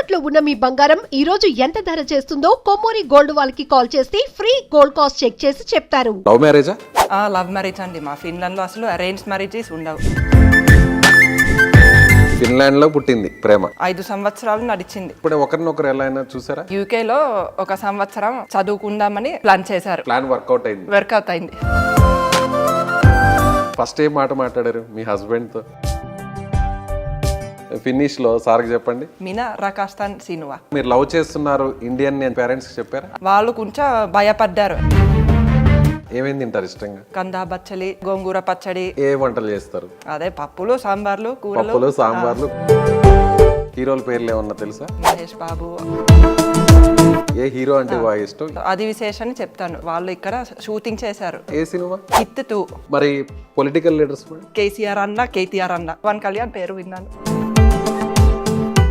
తాకట్టులో ఉన్న మీ బంగారం ఈ రోజు ఎంత ధర చేస్తుందో కొమ్మూరి గోల్డ్ వాళ్ళకి కాల్ చేస్తే ఫ్రీ గోల్డ్ కాస్ట్ చెక్ చేసి చెప్తారు. లవ్ మ్యారేజా? లవ్ మ్యారేజ్ అండి. మా ఫిన్లాండ్ లో అసలు అరేంజ్ మ్యారేజెస్ ఉండవు. ఫిన్లాండ్ లో పుట్టింది ప్రేమ. 5 సంవత్సరాలు నడిచింది. ఇప్పుడు ఒకరినొకరు ఎలా అయినా చూసారా? యూకే లో 1 సంవత్సరం చదువుకుందామని ప్లాన్ చేశారు. ప్లాన్ వర్కౌట్ అయింది. వర్కౌట్ అయింది. ఫస్ట్ ఏం మాట మాట్లాడారు మీ హస్బెండ్ తో? ఫినిష్ లో సార్కి చెప్పండి. మీనా రకాస్తాన్ సినువా. మీరు లవ్ చేస్తున్నారు ఇండియన్ నేను పేరెంట్స్ చెప్పారా? వాళ్ళు కొంచెం భయపడ్డారు. ఏమేమి తింటారు ఇష్టంగా? కందా బచ్చలి, గోంగూర పచ్చడి. ఏ వంటలు చేస్తారు? అదే పప్పులు, సాంబార్లు, కూరలు. పప్పులు, సాంబార్లు. హీరోల పేర్లు ఏమన్నా తెలుసా? మహేష్ బాబు. ఏ హీరో అంటే బాగా ఇష్టం? అది విశేషాన్ని చెప్తాను. వాళ్ళు ఇక్కడ షూటింగ్ చేశారు. ఏ సినిమా? హిట్ 2. మరి పొలిటికల్ లీడర్స్ కేసీఆర్ అన్న, కేటీఆర్ అన్న. పవన్ కళ్యాణ్ పేరు విన్నాను.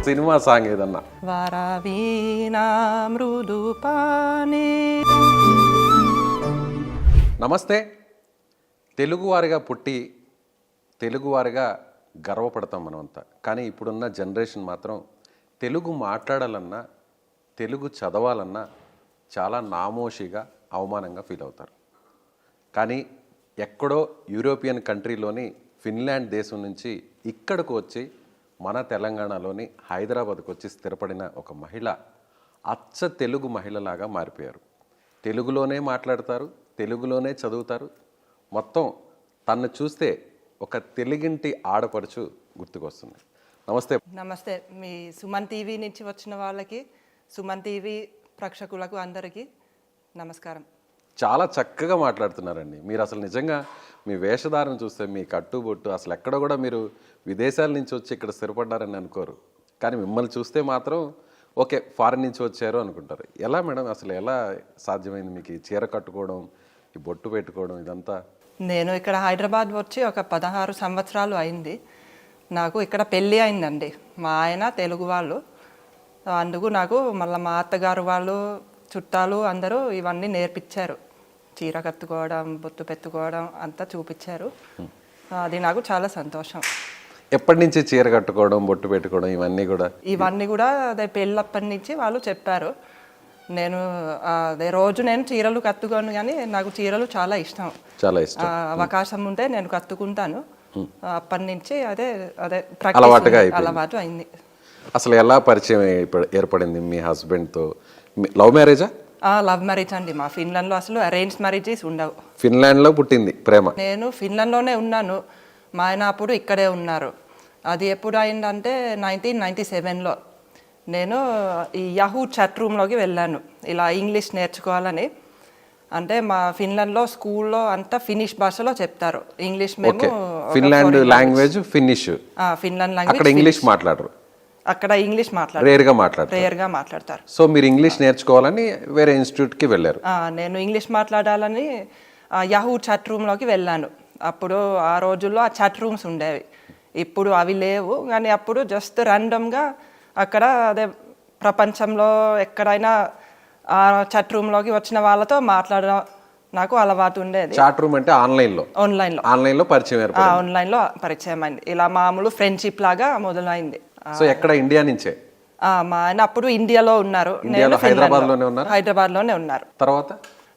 సినిమా సాంగ్ ఏదన్నా? వరవీణా మృదు పానే. నమస్తే. తెలుగువారిగా పుట్టి తెలుగువారిగా గర్వపడతాం మనమంతా. కానీ ఇప్పుడున్న జనరేషన్ మాత్రం తెలుగు మాట్లాడాలన్నా తెలుగు చదవాలన్నా చాలా నామోషిగా అవమానంగా ఫీల్ అవుతారు. కానీ ఎక్కడో యూరోపియన్ కంట్రీలోని ఫిన్లాండ్ దేశం నుంచి ఇక్కడికి వచ్చి మన తెలంగాణలోని హైదరాబాద్కు వచ్చి స్థిరపడిన ఒక మహిళ అచ్చ తెలుగు మహిళలాగా మారిపోయారు. తెలుగులోనే మాట్లాడతారు, తెలుగులోనే చదువుతారు. మొత్తం తను చూస్తే ఒక తెలుగింటి ఆడపడుచు గుర్తుకొస్తుంది. నమస్తే. నమస్తే. మీ సుమన్ టీవీ నుంచి వచ్చిన వాళ్ళకి, సుమన్ టీవీ ప్రేక్షకులకు అందరికీ నమస్కారం. చాలా చక్కగా మాట్లాడుతున్నారండి మీరు. అసలు నిజంగా మీ వేషధారణ చూస్తే, మీ కట్టుబొట్టు, అసలు ఎక్కడ కూడా మీరు విదేశాల నుంచి వచ్చి ఇక్కడ స్థిరపడ్డారని అనుకోరు. కానీ మిమ్మల్ని చూస్తే మాత్రం ఓకే ఫారిన్ నుంచి వచ్చారు అనుకుంటారు. ఎలా మేడం, అసలు ఎలా సాధ్యమైంది మీకు ఈ చీర కట్టుకోవడం, ఈ బొట్టు పెట్టుకోవడం ఇదంతా? నేను ఇక్కడ హైదరాబాద్ వచ్చి ఒక 16 సంవత్సరాలు అయింది. నాకు ఇక్కడ పెళ్ళి అయిందండి. మా ఆయన తెలుగు వాళ్ళు. అందుకు నాకు మళ్ళీ మా అత్తగారు వాళ్ళు, చుట్టాలు అందరూ ఇవన్నీ నేర్పించారు. చీర కట్టుకోవడం, బొట్టు పెట్టుకోవడం అంతా చూపించారు. అది నాకు చాలా సంతోషం. ఎప్పటి నుంచి చీర కట్టుకోవడం, బొట్టు పెట్టుకోవడం ఇవన్నీ కూడా అదే పెళ్ళప్పటి నుంచి వాళ్ళు చెప్పారు. నేను అదే రోజు నేను చీరలు కట్టుకోను, కానీ నాకు చీరలు చాలా ఇష్టం. చాలా ఇష్టం. అవకాశం ఉంటే నేను కట్టుకుంటాను. అప్పటి నుంచి అదే అలవాటు అయింది. అసలు ఎలా పరిచయం ఏర్పడింది మీ హస్బెండ్తో? లవ్ మ్యారేజా? లవ్ మ్యారేజ్ అండి. మా ఫిన్లాండ్ లో అసలు అరేంజ్ మ్యారేజెస్ ఉండవు. ఫిన్లాండ్ లో పుట్టింది ప్రేమ. నేను ఫిన్లాండ్ లోనే ఉన్నాను. మా ఆయన అప్పుడు ఇక్కడే ఉన్నారు. అది ఎప్పుడు అయిందంటే 1997లో నేను ఈ యాహూ చాట్ రూమ్లోకి వెళ్ళాను ఇలా ఇంగ్లీష్ నేర్చుకోవాలని. అంటే మా ఫిన్లాండ్లో స్కూల్లో అంతా ఫినిష్ భాషలో చెప్తారు. ఇంగ్లీష్ మేము Finland language finish. Finland language. అక్కడ ఇంగ్లీష్ మాట్లాడరు. అక్కడ ఇంగ్లీష్ రేర్గా మాట్లాడతారు. సో మీరు ఇంగ్లీష్ నేర్చుకోవాలని వేరే ఇన్స్టిట్యూట్కి వెళ్ళారు. నేను ఇంగ్లీష్ మాట్లాడాలని యాహూ చాట్ రూమ్లోకి వెళ్ళాను. అప్పుడు ఆ రోజుల్లో ఆ చాట్ రూమ్స్ ఉండేవి. ఇప్పుడు అవి లేవు. కానీ అప్పుడు జస్ట్ ర్యాండమ్గా అక్కడ అదే ప్రపంచంలో ఎక్కడైనా ఆ చాట్ రూమ్లోకి వచ్చిన వాళ్ళతో మాట్లాడడం నాకు అలవాటు ఉండేది. చాట్ రూమ్ అంటే ఆన్లైన్లో పరిచయం అయింది. ఇలా మామూలు ఫ్రెండ్షిప్ లాగా మొదలైంది. సో ఎక్కడ? ఇండియా నుంచే? మా ఆయన అప్పుడు ఇండియాలో ఉన్నారు. హైదరాబాద్లోనే ఉన్నారు.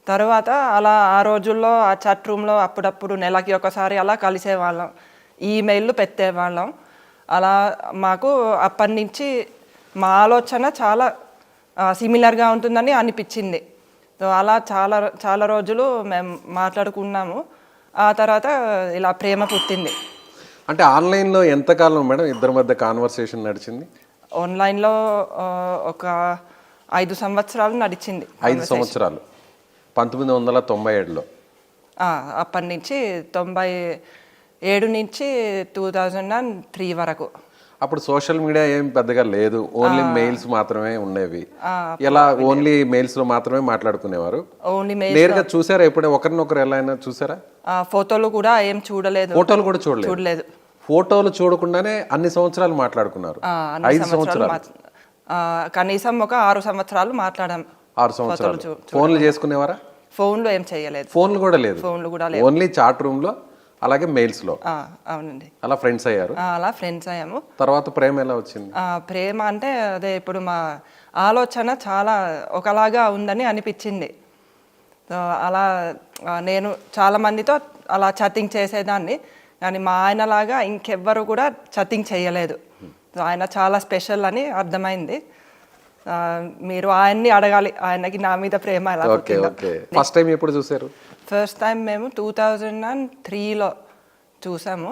తర్వాత అలా ఆ రోజుల్లో ఆ చాట్ రూమ్లో అప్పుడప్పుడు నెలకి ఒకసారి అలా కలిసేవాళ్ళం. ఈమెయిల్లు పెట్టేవాళ్ళం. అలా మాకు అప్పటి నుంచి మా ఆలోచన చాలా సిమిలర్గా ఉంటుందని అనిపించింది. అలా చాలా చాలా రోజులు మేము మాట్లాడుకున్నాము. ఆ తర్వాత ఇలా ప్రేమ పుట్టింది. అంటే ఆన్లైన్లో ఎంతకాలం మేడం ఇద్దరి మధ్య కాన్వర్సేషన్ నడిచింది? ఆన్లైన్లో ఒక 5 సంవత్సరాలు నడిచింది. 5 సంవత్సరాలు 1997లో. అప్పటి నుంచి 97 నుంచి 2003 వరకు. అప్పుడు సోషల్ మీడియా ఏం పెద్దగా లేదు, ఓన్లీ మెయిల్స్ మాత్రమే ఉండేవి. ఎలా ఓన్లీ మెయిల్స్ లో మాత్రమే మాట్లాడుకునేవారు? నేరుగా చూసారా ఎప్పుడే ఒకరినొకరు ఎలా అయినా చూసారా? ఫోటోలు కూడా ఏం చూడలేదు. ఫోటోలు కూడా చూడలేదు. ఫోటోలు చూడకుండానే అన్ని సంవత్సరాలు మాట్లాడుకున్నారు. 5 సంవత్సరాలు కనీసం ఒక 6 సంవత్సరాలు మాట్లాడాం. 6 సంవత్సరాలు ఫోన్లు చేసుకునేవారా? ఫోన్లో ఏం చేయలేదు. ఫోన్లు కూడా లేదు. ఓన్లీ చాట్ రూమ్ లో అలాగే మెయిల్స్లో అవునండి. అలా ఫ్రెండ్స్ అయ్యారు. అలా ఫ్రెండ్స్ అయ్యాము. తర్వాత ప్రేమ ఎలా వచ్చింది? ప్రేమ అంటే అదే ఇప్పుడు మా ఆలోచన చాలా ఒకలాగా ఉందని అనిపించింది. సో అలా నేను చాలా మందితో అలా చట్టింగ్ చేసేదాన్ని, కానీ మా ఆయనలాగా ఇంకెవ్వరు కూడా చట్టింగ్ చేయలేదు. సో ఆయన చాలా స్పెషల్ అని అర్థమైంది. మీరు ఆయన్ని అడగాలి, ఆయనకి నా మీద ప్రేమ ఎలా పుట్టిందో. ఫస్ట్ టైం ఎప్పుడు చూసారు? ఫస్ట్ టైం మేము 2003లో చూసాము.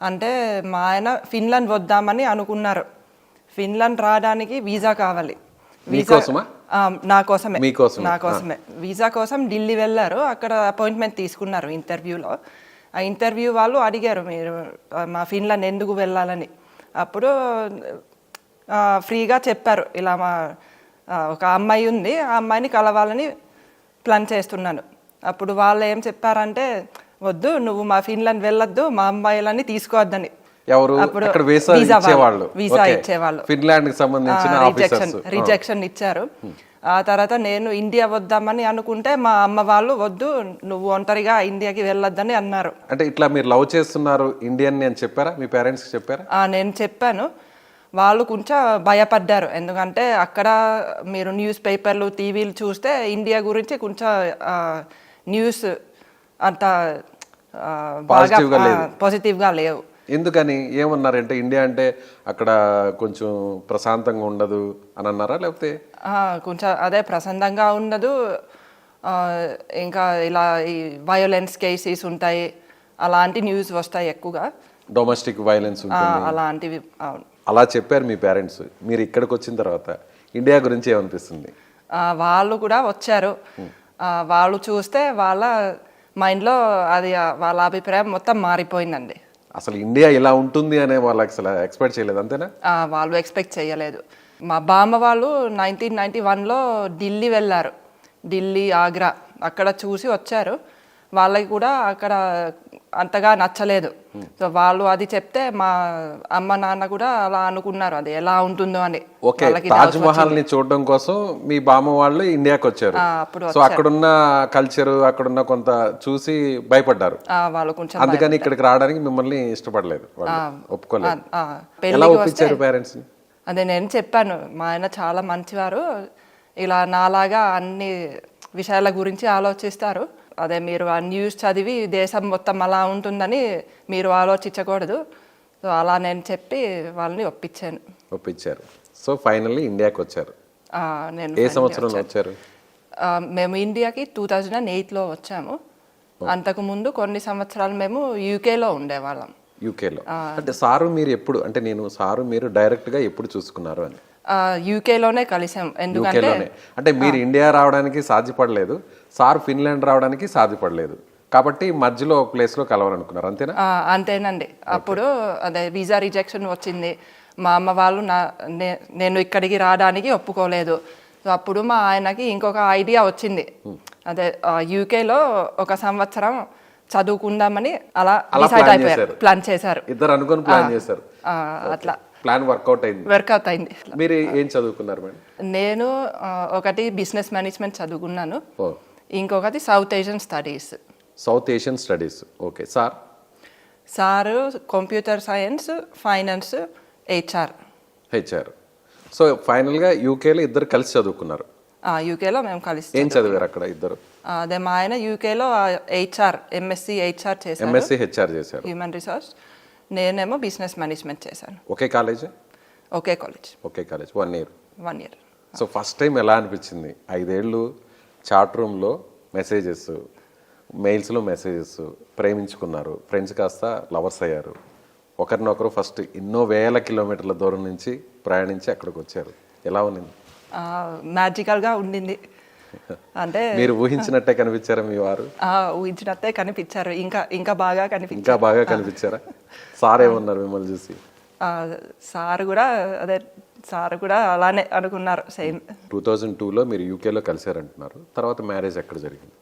అంటే మా ఆయన ఫిన్లాండ్ వద్దామని అనుకున్నారు. ఫిన్లాండ్ రావడానికి వీసా కావాలి. నా కోసమే వీసా కోసం ఢిల్లీ వెళ్ళారు. అక్కడ అపాయింట్మెంట్ తీసుకున్నారు ఇంటర్వ్యూలో. ఆ ఇంటర్వ్యూ వాళ్ళు అడిగారు, మీరు మా ఫిన్లాండ్ ఎందుకు వెళ్ళాలని. అప్పుడు ఫ్రీగా చెప్పారు, ఇలా మా ఒక అమ్మాయి ఉంది, ఆ అమ్మాయిని కలవాలని ప్లాన్ చేస్తున్నాను. అప్పుడు వాళ్ళు ఏం చెప్పారంటే, వద్దు నువ్వు మా ఫిన్లాండ్ వెళ్ళొద్దు, మా అమ్మాయిలని తీసుకోవద్దని. ఎవరు అక్కడ వీసా ఇచ్చేవాళ్ళు ఫిన్లాండ్ కి సంబంధించిన రిజెక్షన్ ఇచ్చారు. ఆ తర్వాత నేను ఇండియా వద్దామని అనుకుంటే మా అమ్మ వాళ్ళు వద్దు, నువ్వు ఒంటరిగా ఇండియాకి వెళ్ళొద్దని అన్నారు. అంటే ఇట్లా మీరు లవ్ చేస్తున్నారు ఇండియన్ అని చెప్పారా? మీ పేరెంట్స్ కి చెప్పారా? నేను చెప్పాను. వాళ్ళు కొంచెం భయపడ్డారు, ఎందుకంటే అక్కడ మీరు న్యూస్ పేపర్లు టీవీలు చూస్తే ఇండియా గురించి కొంచెం న్యూస్ అంత పాజిటివ్గా లేవు. ఎందుకని ఏమన్నారంటే, ఇండియా అంటే అక్కడ కొంచెం ప్రశాంతంగా ఉండదు అని అన్నారా, లేకపోతే? కొంచెం అదే ప్రశాంతంగా ఉండదు, ఇంకా ఇలా ఈ వయోలెన్స్ కేసెస్ ఉంటాయి, అలాంటి న్యూస్ వస్తాయి ఎక్కువగా, డొమెస్టిక్ వైలెన్స్ అలాంటివి. అలా చెప్పారు మీ పేరెంట్స్. మీరు ఇక్కడికి వచ్చిన తర్వాత ఇండియా గురించి ఏమనిపిస్తుంది? వాళ్ళు కూడా వచ్చారు. వాళ్ళు చూస్తే వాళ్ళ మైండ్లో అది వాళ్ళ అభిప్రాయం మొత్తం మారిపోయిందండి. అసలు ఇండియా ఇలా ఉంటుంది అనే వాళ్ళు అసలు ఎక్స్పెక్ట్ చేయలేదు, అంతేనా? వాళ్ళు ఎక్స్పెక్ట్ చేయలేదు. మా బామ్మ వాళ్ళు 1991లో ఢిల్లీ వెళ్ళారు. ఢిల్లీ, ఆగ్రా అక్కడ చూసి వచ్చారు. వాళ్ళకి కూడా అక్కడ అంతగా నచ్చలేదు. సో వాళ్ళు అది చెప్తే మా అమ్మ నాన్న కూడా అలా అనుకున్నారు, అది ఎలా ఉంటుందో అని. తాజ్ మహల్ ని చూడడం కోసం మీ బామ్మ వాళ్ళు ఇండియాకి వచ్చారు. సో అక్కడున్న కల్చర్, అక్కడున్న కొంత చూసి భయపడ్డారు వాళ్ళు కొంచెం. అందుకని ఇక్కడికి రావడానికి మిమ్మల్ని ఇష్టపడలేదు, ఒప్పుకోలేదు. ఎలా ఒప్పించారు పేరెంట్స్ ని? అదే నేను చెప్పాను, మా ఆయన చాలా మంచివారు, ఇలా నాలాగా అన్ని విషయాల గురించి ఆలోచిస్తారు. అదే మీరు ఆ న్యూస్ చదివి దేశం మొత్తం అలా ఉంటుందని మీరు ఆలోచించకూడదు. సో అలా నేను చెప్పి వాళ్ళని ఒప్పించారు. సో ఫైనల్లీ ఇండియాకి వచ్చారు. నేను ఏ సంవత్సరంలో వచ్చారు? మేము ఇండియాకి 2008లో వచ్చాము. అంతకుముందు కొన్ని సంవత్సరాలు మేము యూకేలో ఉండేవాళ్ళం. యూకేలో అంటే సారు మీరు ఎప్పుడు, అంటే నేను సారు మీరు డైరెక్ట్గా ఎప్పుడు చూసుకున్నారు అని? యూకేలోనే కలిసాం. ఎందుకంటే అంటే మీరు ఇండియా రావడానికి సాధ్యపడలేదు, సార్ ఫిన్లాండ్ రావడానికి సాధ్యపడలేదు, కాబట్టి మధ్యలో ఒక ప్లేస్లో కలవాలనుకున్నారు, అంతేనా? అంతేనండి. అప్పుడు అదే వీసా రిజెక్షన్ వచ్చింది. మా అమ్మ వాళ్ళు నేను ఇక్కడికి రావడానికి ఒప్పుకోలేదు. సో అప్పుడు మా ఆయనకి ఇంకొక ఐడియా వచ్చింది, అదే యూకేలో ఒక సంవత్సరం చదువుకుందామని అలా డిసైడ్ అయిపోయారు, ప్లాన్ చేశారు. ఇద్దరు అనుకుని ప్లాన్ చేశారు. అట్లా ప్లాన్ వర్కౌట్ అయింది. మీరు ఏం చదువుకున్నారు మేడం? నేను ఒకటి బిజినెస్ మేనేజ్మెంట్ చదువుకున్నాను, ఇంకొకటి south Asian studies. Okay. Sir computer science, finance, HR. So ఫైనల్గా యూకేలో ఇద్దరు కలిసి చదువుకున్నారు. యూకేలో మేము కలిసి. ఏం చదివారు అక్కడ ఇద్దరు? అదే మా ఆయన యూకేలో ఎంఎస్సి హెచ్ఆర్ చేశారు, హ్యూమన్ రిసోర్స్. నేనేమో బిజినెస్ మేనేజ్మెంట్ చేశాను. ఒకే college. 1 year. So first time ఎలా అనిపించింది? 5 ఏళ్ళు చాట్ రూమ్లో మెసేజెస్, మెయిల్స్లో మెసేజెస్, ప్రేమించుకున్నారు, ఫ్రెండ్స్ కాస్త లవర్స్ అయ్యారు, ఒకరినొకరు ఫస్ట్ ఎన్నో వేల కిలోమీటర్ల దూరం నుంచి ప్రయాణించి అక్కడికి వచ్చారు. ఎలా ఉన్నింది? మ్యాజికల్గా ఉండింది. అంటే మీరు ఊహించినట్టే కనిపించారా మీ వారు? ఊహించినట్టే కనిపించారు, ఇంకా బాగా కనిపించారా? సార్ ఏమన్నారు మిమ్మల్ని చూసి? సార్ కూడా అలానే అనుకున్నారు, సేమ్. 2002లో మీరు యూకేలో కలిసారంటున్నారు. తర్వాత మ్యారేజ్ ఎక్కడ జరిగింది?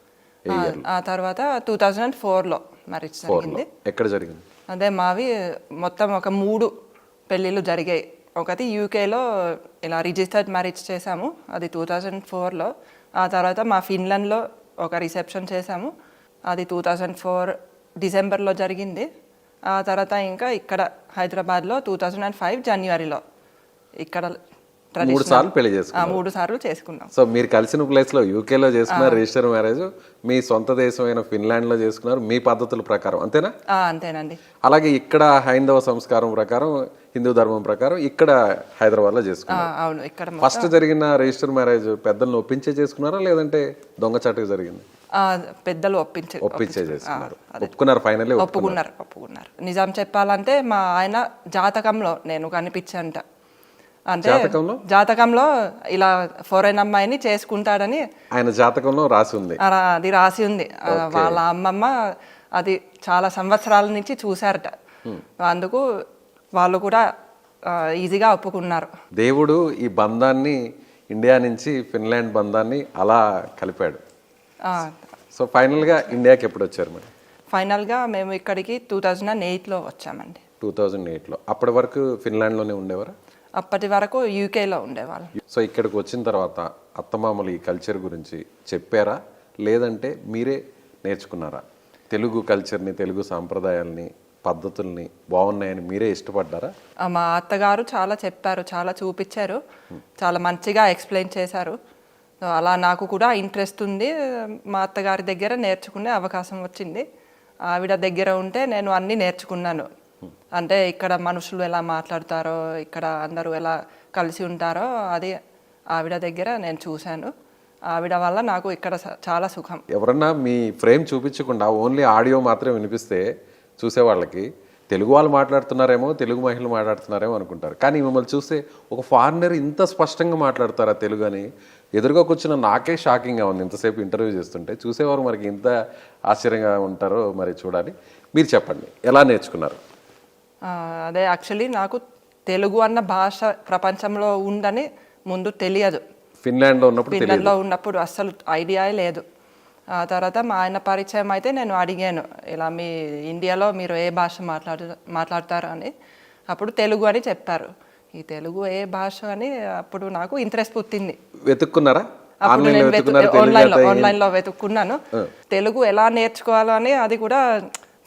ఆ తర్వాత 2004లో మ్యారేజ్ జరిగింది. ఎక్కడ జరిగింది? అదే మావి మొత్తం ఒక 3 పెళ్ళిళ్ళు జరిగాయి. ఒకటి యూకేలో ఇలా రిజిస్టర్డ్ మ్యారేజ్ చేశాము, అది 2004లో. ఆ తర్వాత మా ఫిన్లాండ్లో ఒక రిసెప్షన్ చేశాము, అది 2004 డిసెంబర్లో జరిగింది. ఆ తర్వాత ఇంకా ఇక్కడ హైదరాబాద్లో 2005 జనవరిలో ఇక్కడ 3 సార్లు పెళ్లి చేసుకున్నారు. 3 సార్లు చేసుకున్నాం. సో మీరు కలిసిన ప్లేస్లో యూకేలో చేసుకున్నారు రిజిస్టర్ మ్యారేజ్, మీ సొంత దేశమైన ఫిన్లాండ్లో చేసుకున్నారు మీ పద్ధతుల ప్రకారం, అంతేనా? అంతేనండి. అలాగే ఇక్కడ హైందవ సంస్కారం ప్రకారం, హిందూ ధర్మం ప్రకారం ఇక్కడ హైదరాబాద్లో చేసుకున్నారు. అవును, ఇక్కడ ఫస్ట్ జరిగిన రిజిస్టర్ మ్యారేజ్ పెద్దలను ఒప్పించే చేసుకున్నారా లేదంటే దొంగచాటుగా జరిగింది? పెద్దలు ఒప్పించే చేసుకున్నారు. ఒప్పుకున్నారు, ఫైనల్లీ ఒప్పుకున్నారు. నిజం చెప్పాలంటే మా ఆయన జాతకంలో నేను కనిపించంట. అంటే జాతకంలో ఇలా ఫారెన్ అమ్మాయిని చేసుకుంటాడని ఆయన జాతకంలో రాసి ఉంది. అది రాసి ఉంది. వాళ్ళ అమ్మమ్మ అది చాలా సంవత్సరాల నుంచి చూశారట. అందుకు వాళ్ళు కూడా ఈజీగా ఒప్పుకున్నారు. దేవుడు ఈ బంధాన్ని, ఇండియా నుంచి ఫిన్లాండ్ బంధాన్ని అలా కలిపాడు. సో ఫైనల్గా ఇండియాకి ఎప్పుడు వచ్చారు మరి? ఫైనల్గా మేము ఇక్కడికి 2008లో వచ్చామండి. 2008లో. అప్పటి వరకు ఫిన్లాండ్లోనే ఉండేవారా? అప్పటి వరకు యూకేలో ఉండేవాళ్ళు. సో ఇక్కడికి వచ్చిన తర్వాత అత్తమామలు ఈ కల్చర్ గురించి చెప్పారా లేదంటే మీరే నేర్చుకున్నారా? తెలుగు కల్చర్ని, తెలుగు సాంప్రదాయాల్ని, పద్ధతుల్ని బాగున్నాయని మీరే ఇష్టపడ్డారా? మా అత్తగారు చాలా చెప్పారు, చాలా చూపించారు, చాలా మంచిగా ఎక్స్ప్లెయిన్ చేశారు. అలా నాకు కూడా ఇంట్రెస్ట్ ఉంది. మా అత్తగారి దగ్గర నేర్చుకునే అవకాశం వచ్చింది. ఆవిడ దగ్గర ఉంటే నేను అన్నీ నేర్చుకున్నాను. అంటే ఇక్కడ మనుషులు ఎలా మాట్లాడతారో, ఇక్కడ అందరూ ఎలా కలిసి ఉంటారో అది ఆవిడ దగ్గర నేను చూశాను. ఆవిడ వల్ల నాకు ఇక్కడ చాలా సుఖం. ఎవరన్నా మీ ఫ్రేమ్ చూపించకుండా ఓన్లీ ఆడియో మాత్రమే వినిపిస్తే చూసేవాళ్ళకి తెలుగు వాళ్ళు మాట్లాడుతున్నారేమో, తెలుగు మహిళలు మాట్లాడుతున్నారేమో అనుకుంటారు. కానీ మిమ్మల్ని చూస్తే ఒక ఫారినర్ ఇంత స్పష్టంగా మాట్లాడతారా తెలుగు అని ఎదురుగా కూర్చున్న నాకే షాకింగ్గా ఉంది. ఇంతసేపు ఇంటర్వ్యూ చేస్తుంటే చూసేవారు మనకి ఇంత ఆశ్చర్యంగా ఉంటారో మరి చూడాలి. మీరు చెప్పండి, ఎలా నేర్చుకున్నారు? అదే యాక్చువల్లీ నాకు తెలుగు అన్న భాష ప్రపంచంలో ఉందని ముందు తెలియదు. ఫిన్లాండ్లో ఉన్నప్పుడు అస్సలు ఐడియా లేదు. ఆ తర్వాత మా ఆయన పరిచయం అయితే నేను అడిగాను, ఇలా మీ ఇండియాలో మీరు ఏ భాష మాట్లాడతారు అని. అప్పుడు తెలుగు అని చెప్పారు. ఈ తెలుగు ఏ భాష అని అప్పుడు నాకు ఇంట్రెస్ట్ పుట్టింది. వెతుక్కున్నారా? అప్పుడు నేను ఆన్లైన్లో వెతుక్కున్నాను. తెలుగు ఎలా నేర్చుకోవాలో అని అది కూడా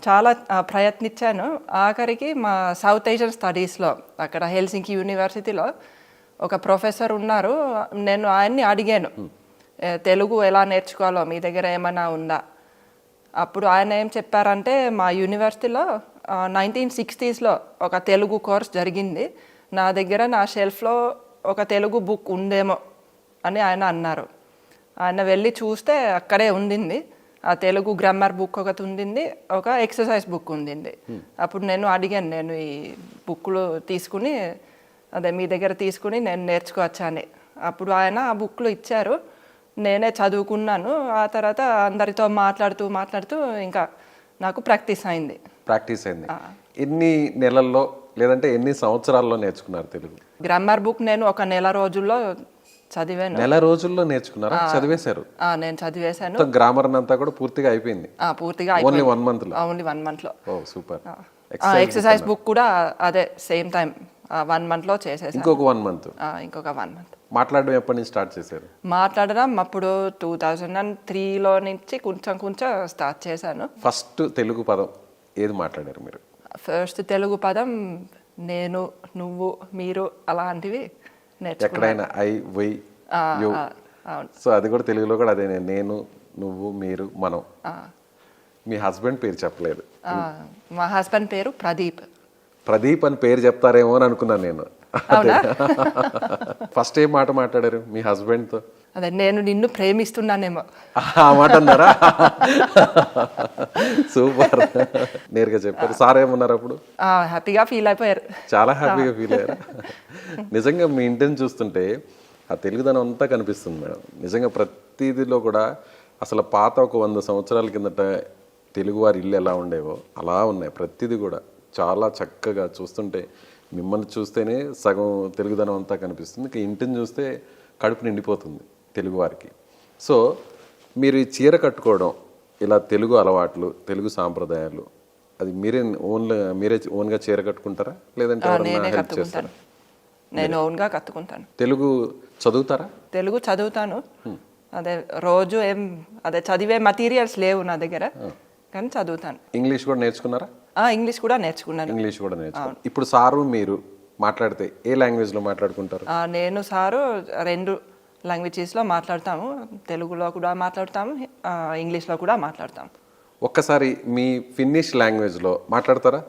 చాలా ప్రయత్నించాను. ఆఖరికి మా సౌత్ ఏషియన్ స్టడీస్లో అక్కడ హెల్సింకి యూనివర్సిటీలో ఒక ప్రొఫెసర్ ఉన్నారు. నేను ఆయన్ని అడిగాను, తెలుగు ఎలా నేర్చుకోవాలో మీ దగ్గర ఏమైనా ఉందా? అప్పుడు ఆయన ఏం చెప్పారంటే మా యూనివర్సిటీలో 1960sలో ఒక తెలుగు కోర్స్ జరిగింది. నా దగ్గర నా షెల్ఫ్లో ఒక తెలుగు బుక్ ఉందేమో అని ఆయన అన్నారు. ఆయన వెళ్ళి చూస్తే అక్కడే ఉండింది. ఆ తెలుగు గ్రామర్ బుక్ ఒకటి ఉండింది, ఒక ఎక్సర్సైజ్ బుక్ ఉండింది. అప్పుడు నేను అడిగాను, నేను ఈ బుక్లు తీసుకుని మీ దగ్గర తీసుకుని నేను నేర్చుకోవచ్చా అని. అప్పుడు ఆయన ఆ బుక్లు ఇచ్చారు. నేనే చదువుకున్నాను. ఆ తర్వాత అందరితో మాట్లాడుతూ ఇంకా నాకు ప్రాక్టీస్ అయింది. ఎన్ని నెలల్లో లేదంటే ఎన్ని సంవత్సరాల్లో నేర్చుకున్నారు తెలుగు? గ్రామర్ బుక్ నేను ఒక నెల రోజుల్లో చదివాను. నెల రోజుల్లో నేర్చుకున్నారా? చదివేశారు? నేను చదివేశాను. గ్రామర్ అంతా కూడా పూర్తిగా అయిపోయింది? పూర్తిగా ఓన్లీ 1 month లో? ఓన్లీ 1 month లో. ఓ సూపర్. ఎక్సర్సైజ్ బుక్ కూడా అదే సేమ్ టైం 1 month లో చేసేసాను. ఇంకొక 1 month? ఇంకొక 1 month. మాట్లాడడం ఎప్పటి నుంచి స్టార్ట్ చేశారు? మాట్లాడడం అప్పుడు 2003లో నుంచి కొంచెం స్టార్ట్ చేశాను. ఫస్ట్ తెలుగు పదం ఏది మాట్లాడారు మీరు? ఫస్ట్ తెలుగు పదం నేను, నువ్వు, మీరు అలాంటివి నేర్చుకున్నాను. ఎక్కడైనా ఐ, వై, యు. సో అది కూడా తెలుగులో కూడా అదే, నేను, నువ్వు, మీరు, మనం. మీ హస్బెండ్ పేరు చెప్పలేదు. మా హస్బెండ్ పేరు ప్రదీప్. ప్రదీప్ అని పేరు చెప్తారేమో అని అనుకున్నాను నేను. ఫస్ట్ ఏం మాట మాట్లాడారు మీ హస్బెండ్తో? అదే, నేను నిన్ను ప్రేమిస్తున్నానేమో ఆ మాట అన్నారా? సూపర్, నేరుగా చెప్పారు. సార్ ఏమన్నారు అప్పుడు? హ్యాపీగా ఫీల్ అయిపోయారు. చాలా హ్యాపీగా ఫీల్ అయ్యారు. నిజంగా మీ ఇంటిని చూస్తుంటే ఆ తెలుగుదనం అంతా కనిపిస్తుంది మేడం. నిజంగా ప్రతిదిలో కూడా అసలు పాత ఒక 100 సంవత్సరాల కిందట తెలుగువారి ఇల్లు ఎలా ఉండేవో అలా ఉన్నాయి. ప్రతిదీ కూడా చాలా చక్కగా చూస్తుంటే, మిమ్మల్ని చూస్తేనే సగం తెలుగుదనం అంతా కనిపిస్తుంది. ఇక ఇంటిని చూస్తే కడుపు నిండిపోతుంది తెలుగువారికి. సో మీరు ఈ చీర కట్టుకోవడం, ఇలా తెలుగు అలవాట్లు, తెలుగు సాంప్రదాయాలు, అది మీరే ఓన్గా చీర కట్టుకుంటారా లేదంటే హెల్ప్ చేస్తారా? నేను ఓన్గా కట్టుకుంటాను. తెలుగు చదువుతారా? తెలుగు చదువుతాను. అదే రోజు చదివే మెటీరియల్స్ లేవు నా దగ్గర, కానీ చదువుతాను. ఇంగ్లీష్ కూడా నేర్చుకున్నారా? ఇంగ్లీష్ కూడా నేర్చుకున్నాను. ఇంగ్లీష్ కూడా నేర్చుకున్నారు. ఇప్పుడు సారు మీరు మాట్లాడితే ఏ లాంగ్వేజ్లో మాట్లాడుకుంటారు? నేను సారు 2 లాంగ్వేజెస్లో మాట్లాడతాము. తెలుగులో కూడా మాట్లాడతాము, ఇంగ్లీష్లో కూడా మాట్లాడతాము. ఒక్కసారి మీ ఫిన్నిష్ లాంగ్వేజ్లో మాట్లాడతారా?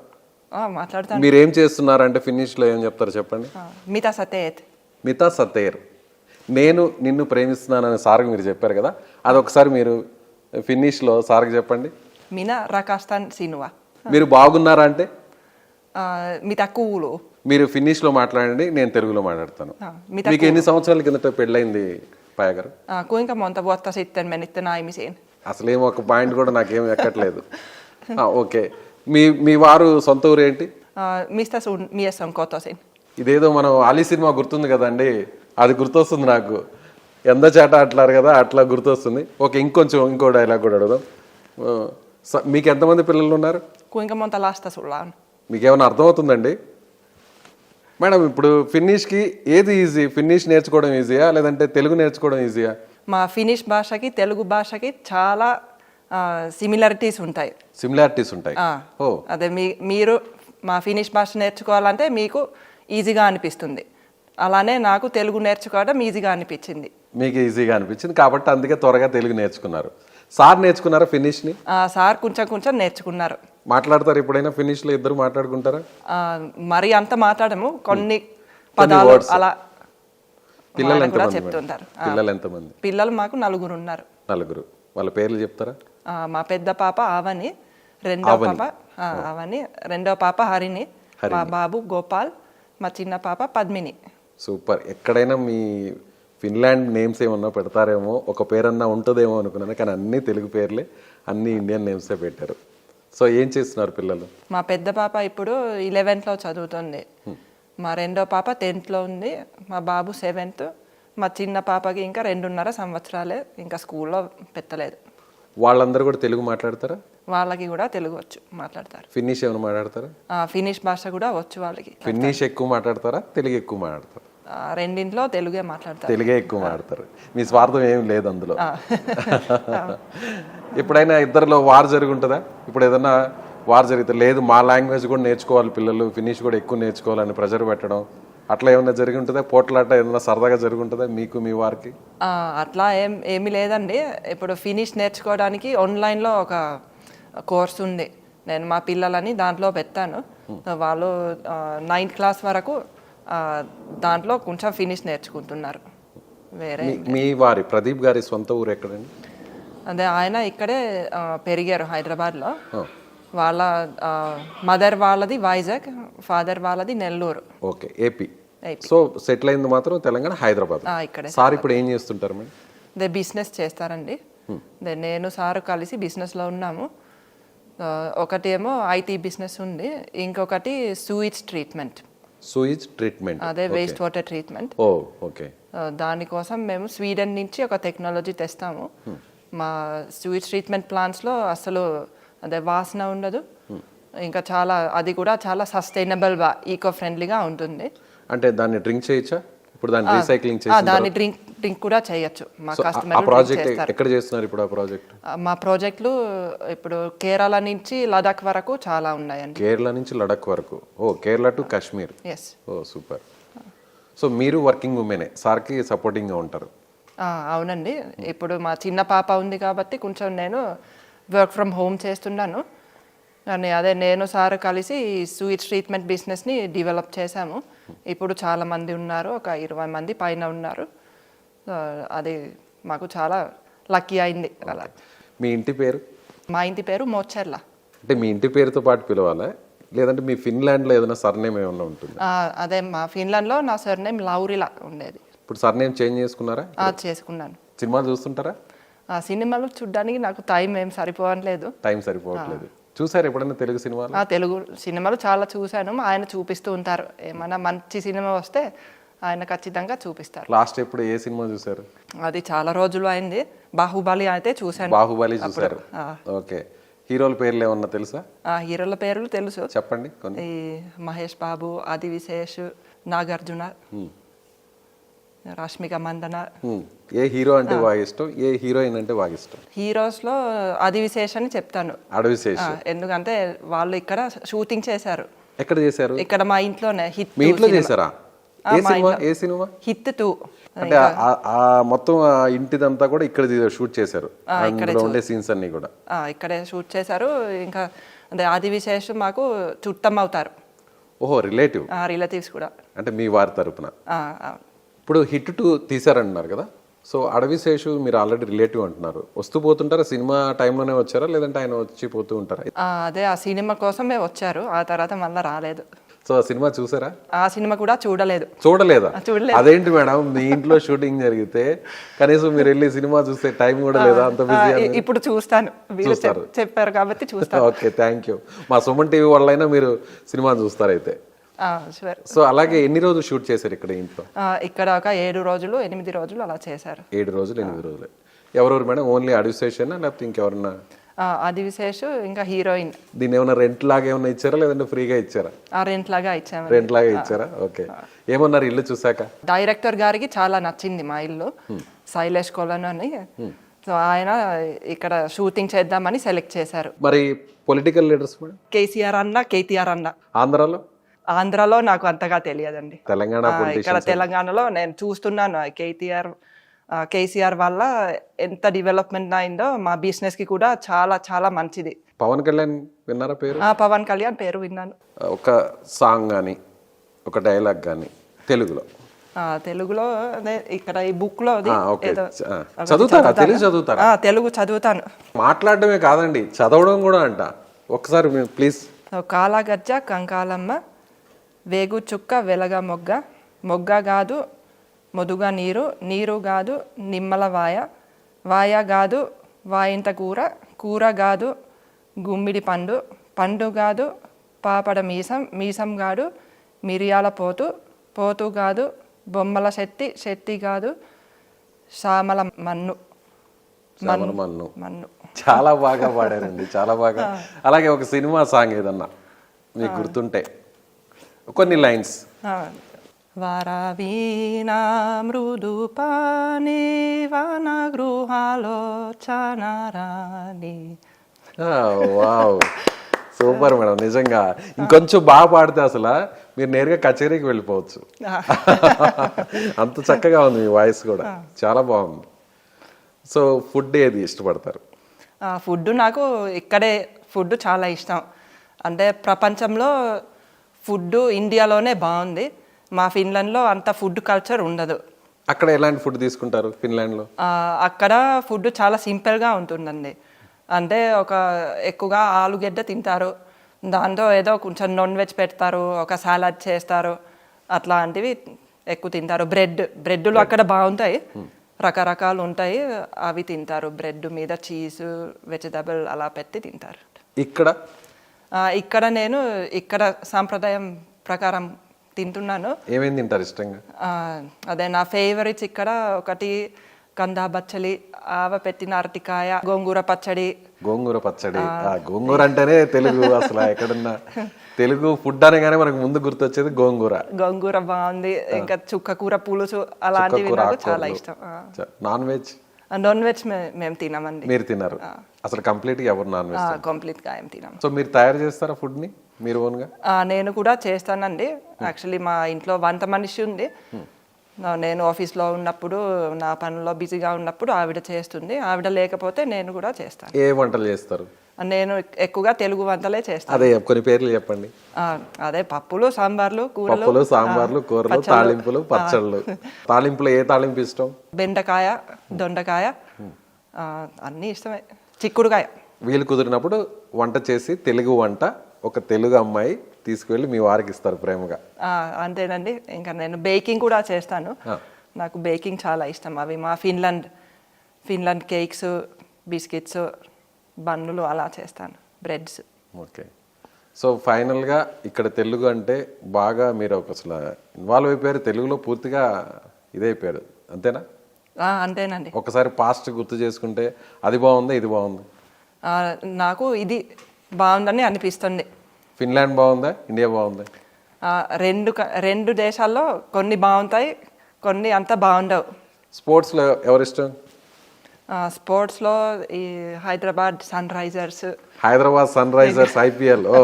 మాట్లాడతాను. మీరు ఏం చేస్తున్నారంటే ఫిన్నిష్లో ఏం చెప్తారు చెప్పండి. మితా సతేత్. మితా సతేర్. నేను నిన్ను ప్రేమిస్తున్నానని సార్కి మీరు చెప్పారు కదా, అదొకసారి మీరు ఫిన్నిష్లో సార్కి చెప్పండి. మినా రకాస్తాన్ సినువా. మీరు బాగున్నారా అంటే మితా కూలు. మీరు ఫిన్నిష్లో మాట్లాడండి, నేను తెలుగులో మాట్లాడతాను. మీకు ఎన్ని సంవత్సరాల కిందట పెళ్ళైంది పాయ గారు? kuinka monta vuotta sitten menitte naimisiin? అసలేం ఒక పాయింట్ కూడా నాకేం ఎక్కట్లేదు. ఓకే, మీ వారు సొంత ఊరు ఏంటి? Mistä sun mies on kotoisin? ఇదేదో మనం అలీ సినిమా గుర్తుంది కదండి, అది గుర్తొస్తుంది నాకు. ఎంత చేట అట్లారు కదా, అట్లా గుర్తొస్తుంది. ఓకే, ఇంకో డైలాగ్ కూడా అడుగుదాం. మీకు ఎంతమంది పిల్లలు ఉన్నారు? Kuinka monta lasta sulla on? మీకేమైనా అర్థమవుతుందండి మేడం? ఇప్పుడు ఫిన్నిష్కి ఏది ఈజీ? ఫిన్నిష్ నేర్చుకోవడం ఈజీయా లేదంటే తెలుగు నేర్చుకోవడం ఈజీయా? మా ఫినిష్ భాషకి తెలుగు భాషకి చాలా సిమిలారిటీస్ ఉంటాయి. సిమిలారిటీస్ ఉంటాయి. అదే మీరు మా ఫినిష్ భాష నేర్చుకోవాలంటే మీకు ఈజీగా అనిపిస్తుంది. అలానే నాకు తెలుగు నేర్చుకోవడం ఈజీగా అనిపించింది. మీకు ఈజీగా అనిపించింది కాబట్టి అందుకే త్వరగా తెలుగు నేర్చుకున్నారు. సార్ నేర్చుకున్నారా ఫినిష్ని? సార్ కొంచెం నేర్చుకున్నారు. మాట్లాడతారు ఎప్పుడైనా ఫినిష్లో? ఇద్దరు మాట్లాడుకుంటారా? మరి అంత మాట్లాడము, కొన్ని పదాలు అలా. పిల్లలు కూడా ఎంతమంది? చెప్తుంటారు. పిల్లలు ఎంతమంది? పిల్లలు మాకు 4 ఉన్నారు. 4. వాళ్ళ పేర్లు చెప్తారా? మా పెద్ద పాప అవని, రెండో పాప హరిణి, మా బాబు గోపాల్, మా చిన్న పాప పద్మిని. సూపర్. ఎక్కడైనా మీ ఫిన్లాండ్ నేమ్స్ ఏమన్నా పెడతారేమో, ఒక పేరన్నా ఉంటుందేమో అనుకున్నాను, కానీ అన్ని తెలుగు పేర్లే, అన్ని ఇండియన్ నేమ్సే పెట్టారు. సో ఏం చేస్తున్నారు పిల్లలు? మా పెద్ద పాప ఇప్పుడు 11th చదువుతుంది, మా రెండో పాప 10th ఉంది, మా బాబు 7th, మా చిన్న పాపకి ఇంకా 2.5 సంవత్సరాలే, ఇంకా స్కూల్లో పెట్టలేదు. వాళ్ళందరూ కూడా తెలుగు మాట్లాడతారా? వాళ్ళకి కూడా తెలుగు వచ్చు, మాట్లాడతారు. ఫిన్నిష్ ఏమైనా మాట్లాడతారా? ఫినిష్ భాష కూడా వచ్చు వాళ్ళకి. ఫిన్నిష్ ఎక్కువ మాట్లాడతారా, తెలుగు ఎక్కువ మాట్లాడతారా? రెండింట్లో తెలుగే మాట్లాడతారు. తెలుగే ఎక్కువ మాట్లాడతారు. మీ స్వార్థం ఏం లేదు అందులో. ఎప్పుడైనా ఇద్దరిలో వార్ జరుగుంటుందా? ఇప్పుడు ఏదన్నా వార్ జరిగితే లేదు మా లాంగ్వేజ్ కూడా నేర్చుకోవాలి పిల్లలు, ఫినిష్ కూడా ఎక్కువ నేర్చుకోవాలని ప్రెజర్ పెట్టడం అట్లా ఏమన్నా జరిగి ఉంటుందా? పోట్లాట ఏదైనా సరదాగా జరుగుంటుందా మీకు మీ వారికి? అట్లా ఏమీ లేదండి. ఇప్పుడు ఫినిష్ నేర్చుకోవడానికి ఆన్లైన్లో ఒక కోర్స్ ఉంది, నేను మా పిల్లలని దాంట్లో పెట్టాను. వాళ్ళు 9th క్లాస్ వరకు దాంట్లో కొంచెం ఫినిష్ నేర్చుకుంటున్నారు. వేరే మీ వారి ప్రదీప్ గారి సొంత ఊరు ఎక్కడండి? అదే ఆయన ఇక్కడే పెరిగారు హైదరాబాద్లో. వాళ్ళ మదర్ వాళ్ళది వైజాగ్, ఫాదర్ వాళ్ళది Nellore. Okay, AP. So settle అయింది మాత్రం తెలంగాణ, హైదరాబాద్. ఇక్కడే. సార్ ఇప్పుడు ఏం చేస్తుంటారు మేడం? అదే బిజినెస్ చేస్తారండి. నేను సారు కలిసి బిజినెస్లో ఉన్నాము. ఒకటి ఏమో ఐటీ బిజినెస్ ఉంది, ఇంకొకటి సూయిజ్ ట్రీట్మెంట్. సూయిజ్ ట్రీట్మెంట్, అదే వేస్ట్ వాటర్ ట్రీట్మెంట్. ఓకే. దానికోసం మేము స్వీడన్ నుంచి ఒక టెక్నాలజీ తెస్తాము. మా సూయిజ్ ట్రీట్మెంట్ ప్లాంట్స్లో అసలు అదే వాసన ఉండదు, ఇంకా చాలా అది కూడా చాలా సస్టైనబుల్గా ఈకో ఫ్రెండ్లీగా ఉంటుంది. అంటే దాన్ని డ్రింక్ చేయొచ్చా? ఇప్పుడు దాన్ని రీసైక్లింగ్ చేసి దాన్ని డ్రింక్ కూడా చేయొచ్చు. మా కస్టమర్ ఎక్కడ చేస్తున్నారు ఇప్పుడు ఆ ప్రాజెక్ట్? మా ప్రాజెక్టులు ఇప్పుడు కేరళ నుంచి లదాఖ్ వరకు చాలా ఉన్నాయండి. కేరళ నుంచి లడాక్ వరకు. Kerala to Kashmir. Yes. Super. So మీరు వర్కింగ్ ఉమెనే, సార్కి సపోర్టింగ్గా ఉంటారు? అవునండి. ఇప్పుడు మా చిన్న పాప ఉంది కాబట్టి కొంచెం నేను వర్క్ ఫ్రమ్ హోమ్ చేస్తున్నాను. కానీ అదే నేను సార్ కలిసి సూయిజ్ ట్రీట్మెంట్ బిజినెస్ని డెవలప్ చేశాము. ఇప్పుడు చాలా మంది ఉన్నారు, ఒక 20 మంది పైన ఉన్నారు. అది మాకు చాలా లక్కీ అయింది అలా. మీ ఇంటి పేరు? మా ఇంటి పేరు మోచెర్ల. అంటే మీ ఇంటి పేరుతో పాటు పిలవాలా లేదంటే మీ ఫిన్లాండ్లో ఏదైనా సర్నేమ్ ఏమైనా ఉంటుంది? అదే మా ఫిన్లాండ్లో నా సర్నేమ్ లౌరిలా ఉండేది. ఇప్పుడు సర్నేమ్ చేంజ్ చేసుకున్నారా? చేసుకున్నాను. సినిమాలు చూస్తుంటారా? సినిమాలు చూడడానికి నాకు టైం ఏం సరిపోవట్లేదు. టైం సరిపోవట్లేదు. చూసారు ఎప్పుడైనా తెలుగు సినిమాలు? తెలుగు సినిమాలు చాలా చూశాను. ఆయన చూపిస్తూ ఉంటారు, ఏమన్నా మంచి సినిమా వస్తే ఆయన ఖచ్చితంగా చూపిస్తారు. లాస్ట్ ఎప్పుడు ఏ సినిమా చూసారు? అది చాలా రోజులు అయింది. బాహుబలి అయితే చూశాను. బాహుబలి చూసారు. ఓకే. హీరోల పేర్లు ఏమన్నా తెలుసా? హీరోల పేర్లు తెలుసు, చెప్పండి కొన్ని. ఈ మహేష్ బాబు, ఆది విశేష్, నాగార్జున. రష్మిక మందన. ఏ హీరో అంటే బాగా ఇష్టం, ఏ హీరోయిన్ అంటే బాగా ఇష్టం? హీరోస్లో ఆదివిశేష్ అని చెప్తాను. అడవిశేష్. ఎందుకంటే వాళ్ళు ఇక్కడ షూటింగ్ చేశారు. ఎక్కడ చేశారు? ఇక్కడ మా ఇంట్లోనే. హిట్ మీ ఇంట్లో చేశారా? ఏ సినిమా? హిట్ 2. అంటే ఆ మొత్తం ఆ ఇంటిదంతా కూడా ఇక్కడ షూట్ చేశారు, అందులో ఉండే సీన్స్ అన్ని కూడా ఇక్కడే షూట్ చేశారు. ఇంకా అదే ఆదివిశేష్ మాకు చుట్టం అవుతారు. ఓహో, రిలేటివ్. రిలేటివ్స్ కూడా. అంటే మీ వారి తరపున. అవును. ఇప్పుడు హిట్ 2 తీశారంటున్నారు కదా, సో అడవిశేషు మీరు ఆల్రెడీ రిలేటివ్ అంటున్నారు. వస్తూ పోతుంటారా? సినిమా టైంలోనే వచ్చారా లేదంటే ఆయన వచ్చి పోతూ ఉంటారా? అదే ఆ సినిమా కోసమే వచ్చారు, ఆ తర్వాత మళ్ళీ రాలేదు. సో ఆ సినిమా చూసారా? ఆ సినిమా కూడా చూడలేదు. చూడలేదా? చూడలేదు. అదేంటి మేడం, మీ ఇంట్లో షూటింగ్ జరిగితే కనీసం మీరు వెళ్ళి సినిమా చూస్తే టైం కూడా లేదా? అంత బిజీ. ఇప్పుడు చూస్తాను, మీరు చెప్పారు కాబట్టి చూస్తాను. Okay, thank you. మా సుమన్ టీవీ వాళ్ళైనా మీరు సినిమా చూస్తారు అయితే. సో అలాగే ఎన్ని రోజులు షూట్ చేశారు ఇక్కడ ఇంట్లో? ఇక్కడ ఒక 7 రోజులు 8 రోజులు అలా చేశారు. 7 రోజులు 8 రోజులు. ఎవరెవరు మేడం? ఓన్లీ అడవిశేషనా లేకపోతే ఇంకెవరన్నా? ఆదివిశేష్ ఇంకా హీరోయిన్. దీన్ని ఏమైనా రెంట్ లాగా ఏమైనా ఇచ్చారా లేదంటే ఫ్రీగా ఇచ్చారా? రెంట్ లాగా ఇచ్చాము. రెంట్ లాగా ఇచ్చారా? ఓకే. ఏమన్నారు ఇల్లు చూసాక? డైరెక్టర్ గారికి చాలా నచ్చింది మా ఇల్లు, శైలేష్ కొలను అని. సో ఆయన ఇక్కడ షూటింగ్ చేద్దామని సెలెక్ట్ చేశారు. మరి పొలిటికల్ లీడర్స్ మేడం? కేసీఆర్ అన్న, కేటీఆర్ అన్న. ఆంధ్రాలో నాకు అంతగా తెలియదండి. తెలంగాణ ఇక్కడ తెలంగాణలో నేను చూస్తున్నాను కేసీఆర్ వల్ల ఎంత డెవలప్మెంట్ అయిందో. మా బిజినెస్ కి కూడా చాలా చాలా మంచిది. పవన్ కళ్యాణ్ విన్నారా పేరు? పవన్ కళ్యాణ్ పేరు విన్నాను. ఒక సాంగ్ కానీ ఒక డైలాగ్ కానీ తెలుగులో? తెలుగులో అదే ఇక్కడ ఈ బుక్ లో చదువుతారా? తెలుగు చదువుతారా? తెలుగు చదువుతాను. మాట్లాడడమే కాదండి, చదవడం కూడా అంట. ఒకసారి ప్లీజ్. కాలాగజ్జ కంకాలమ్మ, వేగు చుక్క వెలగ మొగ్గ, మొగ్గ గాదు మొదుగా నీరు, నీరు గాదు నిమ్మల వాయ, వాయ గాదు వాయింత కూర, కూర గాదు గుమ్మిడి పండు, పండు గాదు పాపడ మీసం, మీసం గాడు మిరియాల పోతు, పోతు గాదు బొమ్మల శెట్టి, శెట్టి గాదు సామల మన్ను, మన్ను. మన్ను. చాలా బాగా పాడారండి, చాలా బాగా. అలాగే ఒక సినిమా సాంగ్ ఏదన్నా మీకు గుర్తుంటే కొన్ని లైన్స్. వరవీణా మృదు పాని వన గృహాలో చనరాని. Wow, super madam. నిజంగా ఇంకొంచెం బాగా పాడితే అసలు మీరు నేరుగా కచేరీకి వెళ్ళిపోవచ్చు. అంత చక్కగా ఉంది మీ వాయిస్ కూడా, చాలా బాగుంది. సో ఫుడ్ ఏది ఇష్టపడతారు? ఫుడ్ నాకు ఇక్కడే ఫుడ్ చాలా ఇష్టం. అంటే ప్రపంచంలో ఫుడ్ ఇండియాలోనే బాగుంది. మా ఫిన్లాండ్లో అంత ఫుడ్ కల్చర్ ఉండదు. అక్కడ ఎలాంటి ఫుడ్ తీసుకుంటారు ఫిన్లాండ్లో? అక్కడ ఫుడ్ చాలా సింపుల్గా ఉంటుందండి. అంటే ఎక్కువగా ఆలుగడ్డ తింటారు, దాంతో ఏదో కొంచెం నాన్ వెజ్ పెడతారు, ఒక సాలాడ్ చేస్తారు, అట్లాంటివి ఎక్కువ తింటారు. బ్రెడ్లు అక్కడ బాగుంటాయి, రకరకాలు ఉంటాయి, అవి తింటారు. బ్రెడ్ మీద చీజ్ వెజిటబుల్ అలా పెట్టి తింటారు. ఇక్కడ నేను ఇక్కడ సాంప్రదాయం ప్రకారం తింటున్నాను. ఏమేమి తింటారు ఇష్టంగా? అదే నా ఫేవరెట్స్ ఇక్కడ ఒకటి కందా బచ్చలి, ఆవ పెట్టిన అరటికాయ, గోంగూర పచ్చడి. గోంగూర అంటేనే తెలుగు. అసలు ఎక్కడున్నా తెలుగు ఫుడ్ అనగానే మనకు ముందు గుర్తొచ్చేది గోంగూర బాగుంది. ఇంకా చుక్క కూర పులుసు అలాంటివి నాకు చాలా ఇష్టం. నాన్ వెజ్ మేము తినమండి. మీరు తిన్నారు? అసలు కంప్లీట్ గా ఎవరు నాన్ వెజ్? కంప్లీట్ గా ఏం తినాం. సో మీరు తయారు చేస్తారా ఫుడ్ ని మీరు ఓన్ గా? నేను కూడా చేస్తానండి. యాక్చువల్లీ మా ఇంట్లో వంట మనిషి ఉంది. నేను ఆఫీస్లో ఉన్నప్పుడు, నా పనుల్లో బిజీగా ఉన్నప్పుడు ఆవిడ చేస్తుంది. ఆవిడ లేకపోతే నేను కూడా చేస్తాను. ఏ వంటలు చేస్తారు? నేను ఎక్కువగా తెలుగు వంటలే చేస్తాను. అదే కొన్ని పేర్లు చెప్పండి. అదే పప్పులు, సాంబార్లు, కూరలు, తాలింపులు, పచ్చళ్ళు. తాలింపులో ఏ తాలింపు ఇష్టం? బెండకాయ, దొండకాయ అన్నీ ఇష్టమే. చిక్కుడుకాయ. వీలు కుదిరినప్పుడు వంట చేసి తెలుగు వంట ఒక తెలుగు అమ్మాయి తీసుకువెళ్ళి మీ వారికి ఇస్తారు ప్రేమగా. అంతేనండి. ఇంకా నేను బేకింగ్ కూడా చేస్తాను. నాకు బేకింగ్ చాలా ఇష్టం. అవి మా ఫిన్లాండ్ కేక్స్, బిస్కెట్స్, బన్నులు అలా చేస్తాను, బ్రెడ్స్. ఓకే. సో ఫైనల్గా ఇక్కడ తెలుగు అంటే బాగా మీరు అసలు ఇన్వాల్వ్ అయిపోయారు, తెలుగులో పూర్తిగా ఇదైపోయారు, అంతేనా? అంతేనండి. ఒకసారి పాస్ట్ గుర్తు చేసుకుంటే అది బాగుందా ఇది బాగుంది? నాకు ఇది బాగుందని అనిపిస్తుంది. ఫిన్లాండ్ బాగుందా ఇండియా బాగుందా? రెండు దేశాల్లో కొన్ని బాగుంటాయి, కొన్ని అంత బాగుండవు. స్పోర్ట్స్లో ఎవరిష్టం? స్పోర్ట్స్లో ఈ Hyderabad Sunrisers. Hyderabad Sunrisers IPL. ఓ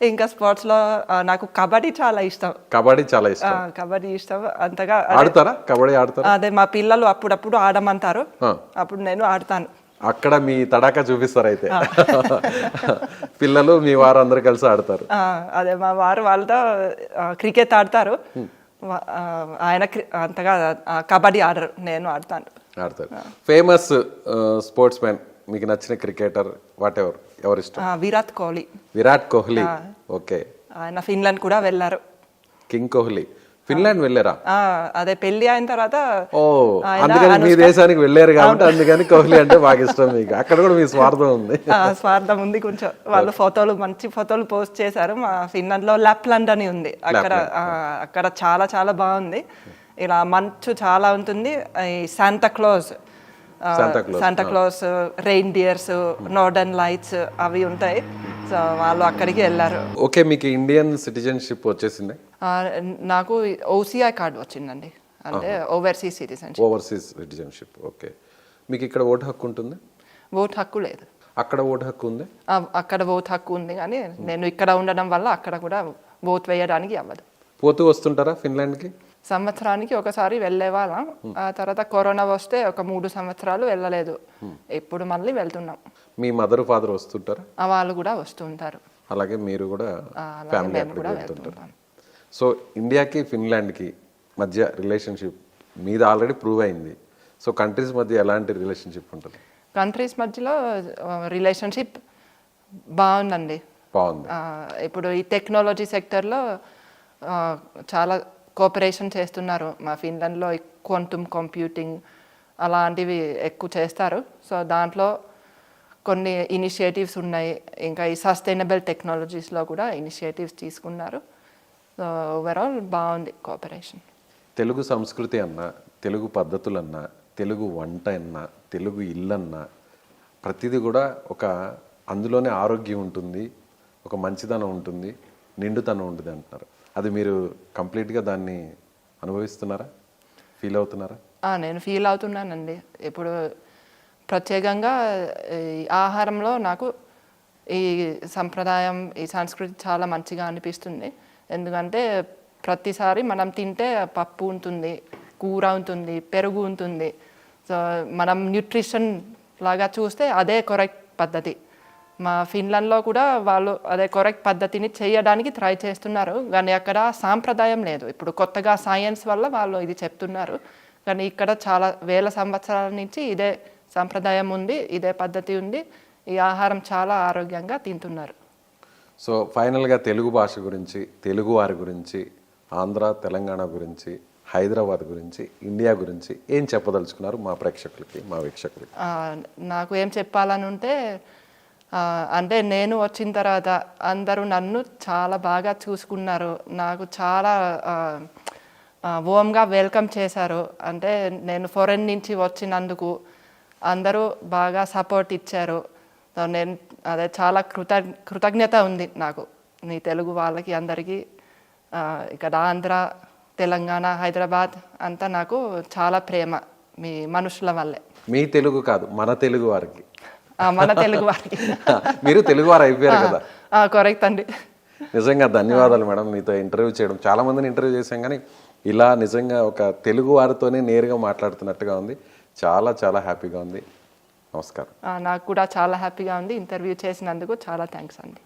ఇంకా స్పోర్ట్స్లో నాకు కబడ్డీ చాలా ఇష్టం. కబడ్డీ చాలా ఇష్టం. కబడ్డీ ఇష్టం అంతగా. ఆడతారా కబడ్డీ? ఆడతారా? అదే మా పిల్లలు అప్పుడప్పుడు ఆడమంటారు, అప్పుడు నేను ఆడతాను. అక్కడ మీ తడాకా చూపిస్తారు అయితే. పిల్లలు మీ వారు అందరు కలిసి ఆడతారు. అదే మా వారు వాళ్ళతో క్రికెట్ ఆడతారు. ఆయన అంతగా కబడ్డీ ఆడరు, నేను ఆడతాను. ఫేమస్ స్పోర్ట్స్ మ్యాన్, మీకు నచ్చిన క్రికెటర్ వాట్ ఎవరు ఇష్టం? విరాట్ కోహ్లీ. విరాట్ కోహ్లీ. ఓకే. ఆయన ఫిన్లాండ్ కూడా వెళ్ళారు. కింగ్ కోహ్లీ ఫిన్లాండ్ వెళ్ళారా? అదే పెళ్లి అయిన తర్వాత. ఓ, అందుకని మీ దేశానికి వెళ్ళారు కాబట్టి అందుకని కోహ్లీ అంటే బాగా ఇష్టం మీకు. అక్కడ కూడా మీ స్వార్థం ఉంది. స్వార్థం ఉంది కొంచెం. వాళ్ళు ఫోటోలు, మంచి ఫోటోలు పోస్ట్ చేశారు. మా ఫిన్లాండ్ లో లాప్లాండ్ అని ఉంది, అక్కడ చాలా చాలా బాగుంది. ఇలా మంచు చాలా ఉంటుంది. ఈ శాంటాక్లాస్, రెయిన్డియర్స్, నార్దర్న్ లైట్స్ అవి ఉంటాయి. సో వాళ్ళు అక్కడికి వెళ్ళారు. ఓకే, మీకు ఇండియన్ సిటిజన్షిప్ వచ్చేసింది? నాకు OCI కార్డు వచ్చిందండి, అంటే ఓవర్సీస్ సిటిజన్షిప్. ఓకే. మీకు ఇక్కడ ఓటు హక్కు ఉంటుంది? ఓటు హక్కు లేదు. అక్కడ ఓటు హక్కు ఉంది? అక్కడ ఓటు హక్కు ఉంది, కానీ నేను ఇక్కడ ఉండడం వల్ల అక్కడ కూడా ఓటు వేయడానికి అవ్వదు. పోతూ వస్తుంటారా ఫిన్లాండ్కి? సంవత్సరానికి ఒకసారి వెళ్ళే వాళ్ళం. ఆ తర్వాత కరోనా వస్తే ఒక 3 సంవత్సరాలు వెళ్ళలేదు. ఇప్పుడు మళ్ళీ వెళ్తున్నాం. మీ మదర్ ఫాదర్ వస్తుంటారా? వాళ్ళు కూడా వస్తుంటారు. అలాగే మీరు కూడా ఫ్యామిలీ అక్కడికి వెళ్తుంటారు. సో ఇండియాకి ఫిన్లాండ్కి మధ్య రిలేషన్షిప్ మీద ఆల్రెడీ ప్రూవ్ అయింది. సో కంట్రీస్ మధ్య ఎలాంటి రిలేషన్షిప్ ఉంటుంది? కంట్రీస్ మధ్యలో రిలేషన్షిప్ బాగుందండి. బాగుంది. ఇప్పుడు ఈ టెక్నాలజీ సెక్టర్లో చాలా కోఆపరేషన్ చేస్తున్నారు. మా ఫిన్లాండ్లో క్వాంటమ్ కంప్యూటింగ్ అలాంటివి ఎక్కువ చేస్తారు. సో దాంట్లో కొన్ని ఇనిషియేటివ్స్ ఉన్నాయి. ఇంకా ఈ సస్టైనబుల్ టెక్నాలజీస్లో కూడా ఇనిషియేటివ్స్ తీసుకున్నారు. సో ఓవరాల్ బాగుంది కోఆపరేషన్. తెలుగు సంస్కృతి అన్నా, తెలుగు పద్ధతులన్నా, తెలుగు వంట అన్నా, తెలుగు ఇల్లన్నా ప్రతిదీ కూడా ఒక అందులోనే ఆరోగ్యం ఉంటుంది, ఒక మంచిదనం ఉంటుంది, నిండుతనం ఉంటుంది అంటున్నారు. అది మీరు కంప్లీట్గా దాన్ని అనుభవిస్తున్నారా? ఫీల్ అవుతున్నారా? నేను ఫీల్ అవుతున్నానండి. ఇప్పుడు ప్రత్యేకంగా ఈ ఆహారంలో నాకు ఈ సంప్రదాయం, ఈ సంస్కృతి చాలా మంచిగా అనిపిస్తుంది. ఎందుకంటే ప్రతిసారి మనం తింటే పప్పు ఉంటుంది, కూర ఉంటుంది, పెరుగు ఉంటుంది. సో మనం న్యూట్రిషన్ లాగా చూస్తే అదే కరెక్ట్ పద్ధతి. మా ఫిన్లాండ్లో కూడా వాళ్ళు అదే కరెక్ట్ పద్ధతిని చేయడానికి ట్రై చేస్తున్నారు, కానీ అక్కడ సాంప్రదాయం లేదు. ఇప్పుడు కొత్తగా సైన్స్ వల్ల వాళ్ళు ఇది చెప్తున్నారు, కానీ ఇక్కడ చాలా వేల సంవత్సరాల నుంచి ఇదే సాంప్రదాయం ఉంది, ఇదే పద్ధతి ఉంది. ఈ ఆహారం చాలా ఆరోగ్యంగా తింటున్నారు. సో ఫైనల్గా తెలుగు భాష గురించి, తెలుగు వారి గురించి, ఆంధ్ర తెలంగాణ గురించి, హైదరాబాద్ గురించి, ఇండియా గురించి ఏం చెప్పదలుచుకున్నారు మా ప్రేక్షకులకి, మా వీక్షకులకి? నాకు ఏం చెప్పాలని ఉంటే, అంటే నేను వచ్చిన తర్వాత అందరూ నన్ను చాలా బాగా చూసుకున్నారు. నాకు చాలా వామ్గా వెల్కమ్ చేశారు. అంటే నేను ఫారెన్ నుంచి వచ్చినందుకు అందరూ బాగా సపోర్ట్ ఇచ్చారు. నేను అదే చాలా కృతజ్ఞత ఉంది నాకు, నీ తెలుగు వాళ్ళకి అందరికీ. ఇక్కడ ఆంధ్ర, తెలంగాణ, హైదరాబాద్ అంతా నాకు చాలా ప్రేమ మీ మనుషుల వల్లే. మీ తెలుగు కాదు, మన తెలుగు వారికి. మన తెలుగు వారికి. మీరు తెలుగు వారు అయిపోయారు కదా. కరెక్ట్ అండి. నిజంగా ధన్యవాదాలు మేడం, మీతో ఇంటర్వ్యూ చేయడం. చాలా మందిని ఇంటర్వ్యూ చేశాం, కానీ ఇలా నిజంగా ఒక తెలుగు వారితోనే నేరుగా మాట్లాడుతున్నట్టుగా ఉంది. చాలా చాలా హ్యాపీగా ఉంది. నమస్కారం. నాకు కూడా చాలా హ్యాపీగా ఉంది. ఇంటర్వ్యూ చేసినందుకు చాలా థ్యాంక్స్ అండి.